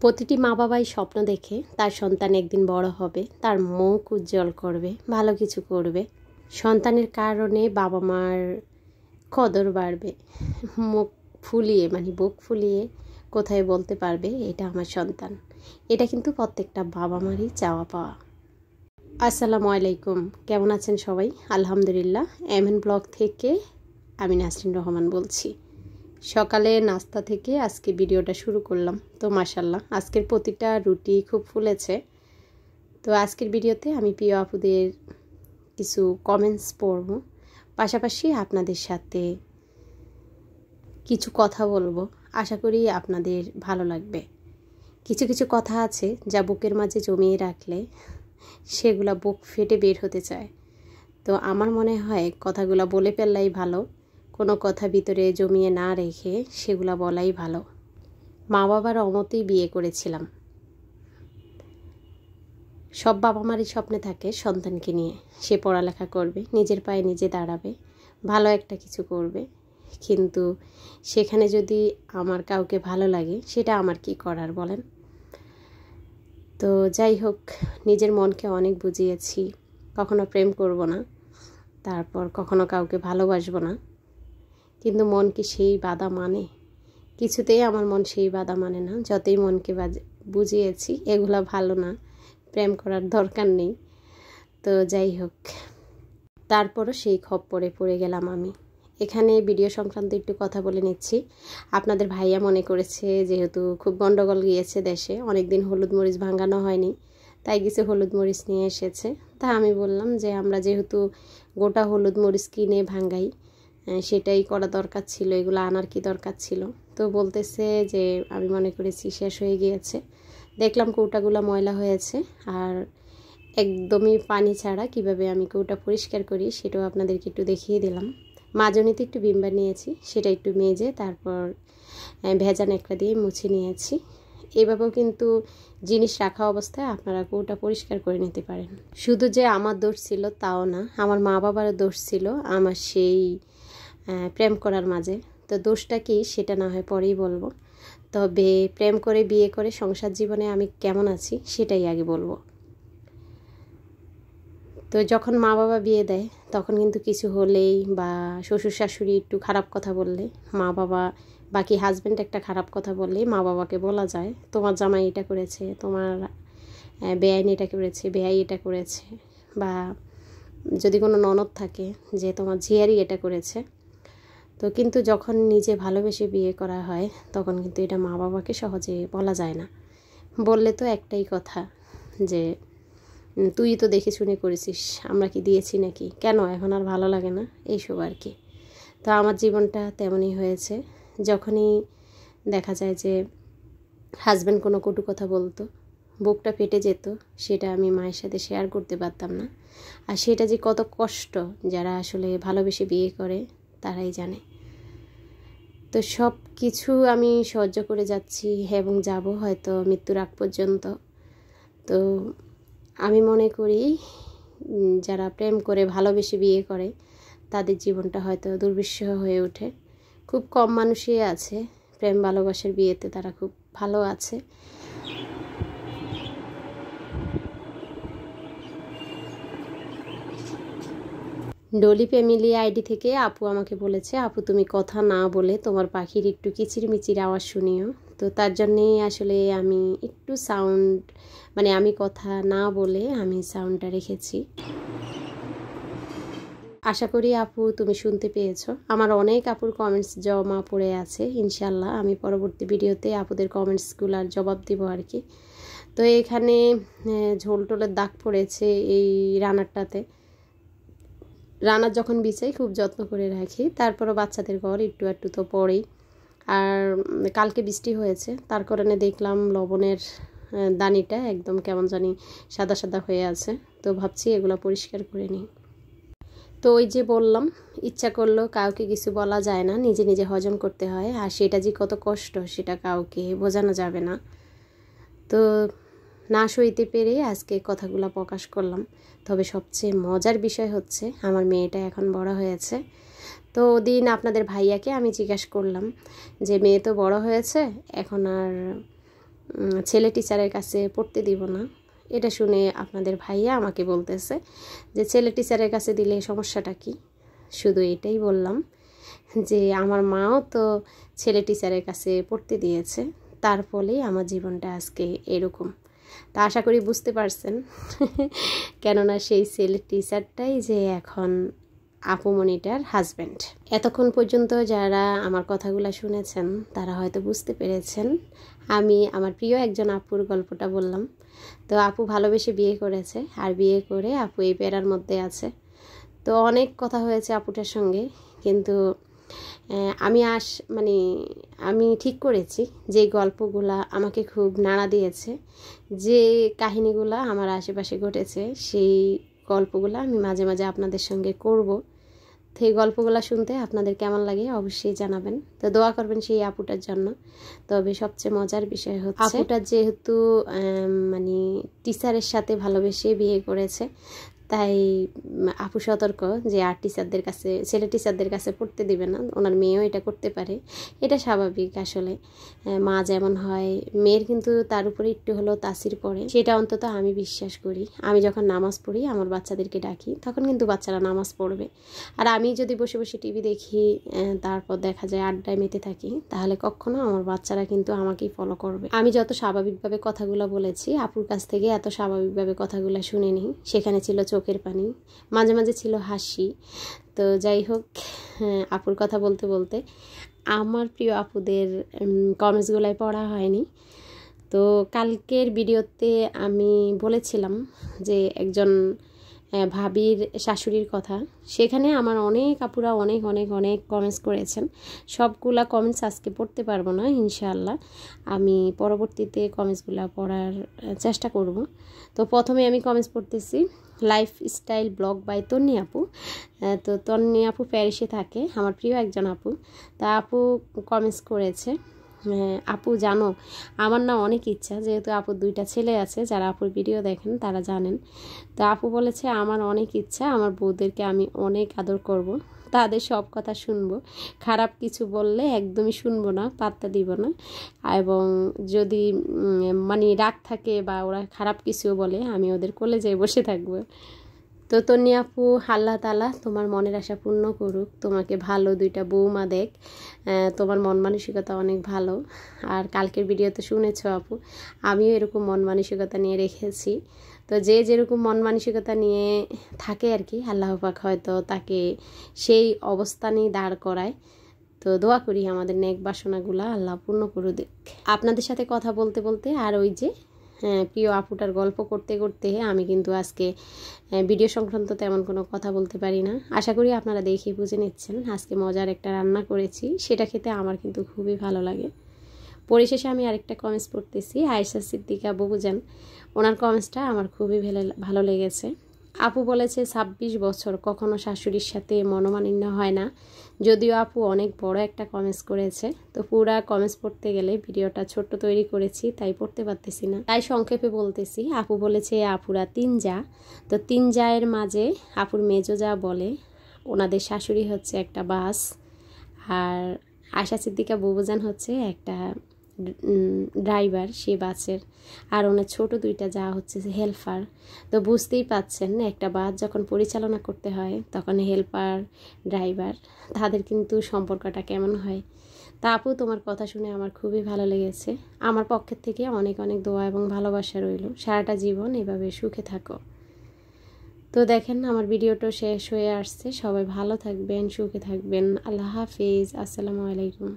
প্রতিটি মা বাবাই স্বপ্ন দেখে তার সন্তান একদিন বড় হবে, তার মুখ উজ্জ্বল করবে, ভালো কিছু করবে। সন্তানের কারণে বাবা মার কদর বাড়বে। মুখ ফুলিয়ে বুক ফুলিয়ে কোথায় বলতে পারবে এটা আমার সন্তান। এটা কিন্তু প্রত্যেকটা বাবা মারই চাওয়া পাওয়া। আসসালামু আলাইকুম, কেমন আছেন সবাই? আলহামদুলিল্লাহ। এমএন ব্লগ থেকে আমি নাসরিন রহমান বলছি। সকালে নাস্তা থেকে আজকে ভিডিওটা শুরু করলাম। তো মাশাল্লাহ আজকের প্রতিটা রুটি খুব ফুলেছে। তো আজকের ভিডিওতে আমি প্রিয় আপুদের কিছু কমেন্টস পড়ব, পাশাপাশি আপনাদের সাথে কিছু কথা বলবো। আশা করি আপনাদের ভালো লাগবে। কিছু কিছু কথা আছে যা বুকের মাঝে জমিয়ে রাখলে সেগুলা বুক ফেটে বের হতে চায়। তো আমার মনে হয় কথাগুলো বলে ফেললেই ভালো, কোনো কথা ভিতরে জমিয়ে না রেখে সেগুলা বলাই ভালো। মা বাবার অমতেই বিয়ে করেছিলাম। সব বাবা মারই স্বপ্নে থাকে সন্তানকে নিয়ে সে পড়ালেখা করবে, নিজের পায়ে নিজে দাঁড়াবে, ভালো একটা কিছু করবে। কিন্তু সেখানে যদি আমার কাউকে ভালো লাগে সেটা আমার কি করার বলেন? তো যাই হোক, নিজের মনকে অনেক বুঝিয়েছি, কখনো প্রেম করব না, তারপর কখনো কাউকে ভালোবাসবো না। কিন্তু মন কি সেই বাধা মানে? কিছুতেই আমার মন সেই বাধা মানে না। যতই মনকে বুঝিয়েছি এগুলা ভালো না, প্রেম করার দরকার নেই। তো যাই হোক, তারপরও সেই খপ্পরে পড়ে গেলাম আমি। এখানে ভিডিও সংক্রান্ত একটু কথা বলে নিচ্ছি। আপনাদের ভাইয়া মনে করেছে যেহেতু খুব গন্ডগোল গিয়েছে দেশে, অনেক দিন হলুদ মরিচ ভাঙানো হয়নি, তাই কিছু হলুদ মরিচ নিয়ে এসেছে। তা আমি বললাম যে আমরা যেহেতু গোটা হলুদ মরিচ কিনে ভাঙাই, সেটাই করা দরকার ছিল, এগুলো আনার কি দরকার ছিল? তো বলতেছে যে আমি মনে করেছি শেষ হয়ে গিয়েছে। দেখলাম কৌটাগুলো ময়লা হয়েছে, আর একদমই পানি ছাড়া কিভাবে আমি কৌটা পরিষ্কার করি সেটাও আপনাদেরকে একটু দেখিয়ে দিলাম। মাজনিতে একটু ভিমবার নিয়েছি, সেটা একটু মেজে তারপর ভেজা ন্যাকড়া দিয়ে মুছে নিয়েছি। এভাবেও কিন্তু জিনিস রাখা অবস্থায় আপনারা কৌটা পরিষ্কার করে নিতে পারেন। শুধু যে আমার দোষ ছিল তাও না, আমার মা বাবারও দোষ ছিল আমার সেই প্রেম করার মাঝে। তো দোষটা কি সেটা না হয় পরেই বলবো, তবে প্রেম করে বিয়ে করে সংসার জীবনে আমি কেমন আছি সেটাই আগে বলবো। তো যখন মা বাবা বিয়ে দেয় তখন কিন্তু কিছু হলেই বা শ্বশুর শাশুড়ি একটু খারাপ কথা বললে, মা বাবা বাকি হাজব্যান্ড একটা খারাপ কথা বললে মা বাবাকে বলা যায় তোমার জামাই এটা করেছে, তোমার বেআইন এটা করেছে, বেআই এটা করেছে, বা যদি কোনো ননদ থাকে যে তোমার ঝিয়ারি এটা করেছে। তো কিন্তু যখন নিজে ভালোবেসে বিয়ে করা হয় তখন কিন্তু এটা মা বাবাকে সহজে বলা যায় না। বললে তো একটাই কথা যে তুই তো দেখে শুনে করেছিস, আমরা কি দিয়েছি নাকি, কেন এখন আর ভালো লাগে না, এইসব আর কি। তো আমার জীবনটা তেমনই হয়েছে। যখনই দেখা যায় যে হাজব্যান্ড কোনো কটু কথা বলতো, বুকটা ফেটে যেত, সেটা আমি মায়ের সাথে শেয়ার করতে পারতাম না। আর সেটা যে কত কষ্ট যারা আসলে ভালোবেসে বিয়ে করে তারাই জানে। তো সব কিছু আমি সহ্য করে যাচ্ছি এবং যাব হয়তো মৃত্যুর আগ পর্যন্ত। তো আমি মনে করি যারা প্রেম করে ভালোবেসে বিয়ে করে তাদের জীবনটা হয়তো দুর্বিষহ হয়ে ওঠে। খুব কম মানুষই আছে প্রেম ভালোবাসার বিয়েতে তারা খুব ভালো আছে। ডলি ফ্যামিলি আইডি থেকে আপু আমাকে বলেছে, আপু তুমি কথা না বলে তোমার পাখির একটু কিচিরমিচির আওয়াজ শুনিও। তো তার জন্যেই আসলে আমি একটু সাউন্ড আমি কথা না বলে আমি সাউন্ডটা রেখেছি। আশা করি আপু তুমি শুনতে পেয়েছো। আমার অনেক আপুর কমেন্টস জমা পড়ে আছে, ইনশাল্লাহ আমি পরবর্তী ভিডিওতে আপুদের কমেন্টসগুলোর জবাব দিব আর কি। তো এখানে ঝোল টোলের দাগ পড়েছে এই রান্নাটাতে। রান্নার যখন বিছাই খুব যত্ন করে রাখি, তারপরও বাচ্চাদের ঘর একটু একটু তো পড়েই। আর কালকে বৃষ্টি হয়েছে, তার কারণে দেখলাম লবণের দানিটা একদম কেমন জানি সাদা সাদা হয়ে আছে। তো ভাবছি এগুলো পরিষ্কার করে নিই। তো ওই যে বললাম, ইচ্ছা করলেও কাউকে কিছু বলা যায় না, নিজে নিজে হজম করতে হয়। আর সেটা যে কত কষ্ট সেটা কাউকে বোঝানো যাবে না। তো না সইতে পেরে আজকে কথাগুলো প্রকাশ করলাম। তবে সবচেয়ে মজার বিষয় হচ্ছে আমার মেয়েটা এখন বড় হয়েছে। তো ওদিন আপনাদের ভাইয়াকে আমি জিজ্ঞাসা করলাম যে মেয়ে তো বড় হয়েছে, এখন আর ছেলে টিচারের কাছে পড়তে দিব না। এটা শুনে আপনাদের ভাইয়া আমাকে বলতেছে যে ছেলে টিচারের কাছে দিলে সমস্যাটা কি। শুধু এটাই বললাম যে আমার মাও তো ছেলে টিচারের কাছে পড়তে দিয়েছে, তার ফলেই আমার জীবনটা আজকে এরকম। তা আশা করি বুঝতে পারছেন, কেননা সেই ছেলে টিচারটাই যে এখন আপুমনিটার হাজব্যান্ড। এতক্ষণ পর্যন্ত যারা আমার কথাগুলো শুনেছেন তারা হয়তো বুঝতে পেরেছেন আমি আমার প্রিয় একজন আপুর গল্পটা বললাম। তো আপু ভালোবেসে বিয়ে করেছে, আর বিয়ে করে আপু এই পেরার মধ্যে আছে। তো অনেক কথা হয়েছে আপুটার সঙ্গে, কিন্তু আমি ঠিক করেছি যে গল্পগুলা আমাকে খুব নাড়া দিয়েছে, যে কাহিনীগুলা আমার আশেপাশে ঘটেছে সেই গল্পগুলো আমি মাঝে মাঝে আপনাদের সঙ্গে করব। তো এই গল্পগুলো শুনতে আপনাদের কেমন লাগে অবশ্যই জানাবেন। তো দোয়া করবেন সেই আপুটার জন্য। তবে সবচেয়ে মজার বিষয় হচ্ছে আপুটা যেহেতু টিচারের সাথে ভালোবেসে বিয়ে করেছে, তাই আপু সতর্ক যে আর টিচারদের কাছে, ছেলে টিচারদের কাছে পড়তে দিবে না। ওনার মেয়েও এটা করতে পারে, এটা স্বাভাবিক। আসলে মা যেমন হয়, মেয়ের কিন্তু তার উপরে একটু হলেও তাসির পড়ে, সেটা অন্তত আমি বিশ্বাস করি। আমি যখন নামাজ পড়ি আমার বাচ্চাদেরকে ডাকি, তখন কিন্তু বাচ্চারা নামাজ পড়বে। আর আমি যদি বসে বসে টিভি দেখি, তারপর দেখা যায় আড্ডায় মেতে থাকি, তাহলে কখনো আমার বাচ্চারা কিন্তু আমাকেই ফলো করবে। আমি যত স্বাভাবিকভাবে কথাগুলো বলেছি, আপুর কাছ থেকে এত স্বাভাবিকভাবে কথাগুলো শুনিনি। সেখানে ছিল চোখের পানি, মাঝে মাঝে ছিল হাসি। তো যাই হোক, আপুর কথা বলতে বলতে আমার প্রিয় আপুদের কমেন্টসগুলাই পড়া হয়নি। তো কালকের ভিডিওতে আমি বলেছিলাম যে একজন ভাবির শাশুড়ির কথা, সেখানে আমার অনেক আপুরা অনেক অনেক অনেক কমেন্টস করেছেন। সবগুলা কমেন্টস আজকে পড়তে পারবো না, ইনশাআল্লাহ আমি পরবর্তীতে কমেন্টসগুলো পড়ার চেষ্টা করব। তো প্রথমে আমি কমেন্টস পড়তেছি লাইফস্টাইল ব্লগ বাই তন্নি আপু। তো তন্নি আপু প্যারিসে থাকে, আমার প্রিয় একজন আপু। তা আপু কমেন্টস করেছে, আপু জানো আমার না অনেক ইচ্ছা, যেহেতু আপুর 2টা ছেলে আছে, যারা আপুর ভিডিও দেখেন তারা জানেন। তো আপু বলেছে আমার অনেক ইচ্ছা আমার বউদেরকে আমি অনেক আদর করব, তাদের সব কথা শুনবো, খারাপ কিছু বললে একদমই শুনবো না, পাত্তা দিব না, এবং যদি রাগ থাকে বা ওরা খারাপ কিছু বলে আমি ওদের কোলে যেয়ে বসে থাকবো। তো তন্নি আপু, আল্লাহ তাআলা তোমার মনের আশা পূর্ণ করুক, তোমাকে ভালো 2টা বৌমা দেখ, তোমার মন মানসিকতা অনেক ভালো। আর কালকের ভিডিওতে শুনেছো আপু, আমিও এরকম মন মানসিকতা নিয়ে রেখেছি। তো যে যেরকম মন মানসিকতা নিয়ে থাকে আর কি, আল্লাহ পাক হয়তো তাকে সেই অবস্থানেই দাঁড় করায়। তো দোয়া করি আমাদের নেক বাসনাগুলা আল্লাহ পূর্ণ করে দেখ। আপনাদের সাথে কথা বলতে বলতে আর ওই যে প্রিয় আপুটার গল্প করতে করতে আমি কিন্তু আজকে ভিডিও সংক্রান্ত তেমন কোনো কথা বলতে পারি না। আশা করি আপনারা দেখে বুঝে নিচ্ছেন আজকে মজার একটা রান্না করেছি, সেটা খেতে আমার কিন্তু খুবই ভালো লাগে। পরিশেষে আমি আরেকটা কমেন্টস পড়তেছি, আয়েশা সিদ্দিকা বুবুজান, ওনার কমেন্টসটা আমার খুবই ভালো লেগেছে। আপু বলেছে 26 বছর কখনো শাশুড়ির সাথে মনোমালিন্য হয় না। যদিও আপু অনেক বড় একটা কমেন্টস করেছে, তো পুরা কমেন্টস পড়তে গেলে ভিডিওটা ছোট্ট তৈরি করেছি, তাই পড়তে পারতেছি না, তাই সংক্ষেপে বলতেছি। আপু বলেছে আপুরা 3 জা, তো 3 জায়ের মাঝে আপুর মেজো জা বলে ওনাদের শাশুড়ি হচ্ছে একটা বাস, আর আয়েশা সিদ্দিকা বুবুজান হচ্ছে একটা ড্রাইভার সে বাসের, আর ওনার ছোট 2টা যা হচ্ছে হেল্পার। তো বুঝতেই পাচ্ছেন একটা বাস যখন পরিচালনা করতে হয় তখন হেল্পার ড্রাইভার তাদের কিন্তু সম্পর্কটা কেমন হয়। তা আপু তোমার কথা শুনে আমার খুবই ভালো লেগেছে। আমার পক্ষের থেকে অনেক অনেক দোয়া এবং ভালোবাসা রইল, সারাটা জীবন এভাবে সুখে থাকো। তো দেখেন আমার ভিডিওটা শেষ হয়ে আসছে, সবাই ভালো থাকবেন, সুখে থাকবেন, আল্লাহ হাফিজ, আসসালামু আলাইকুম।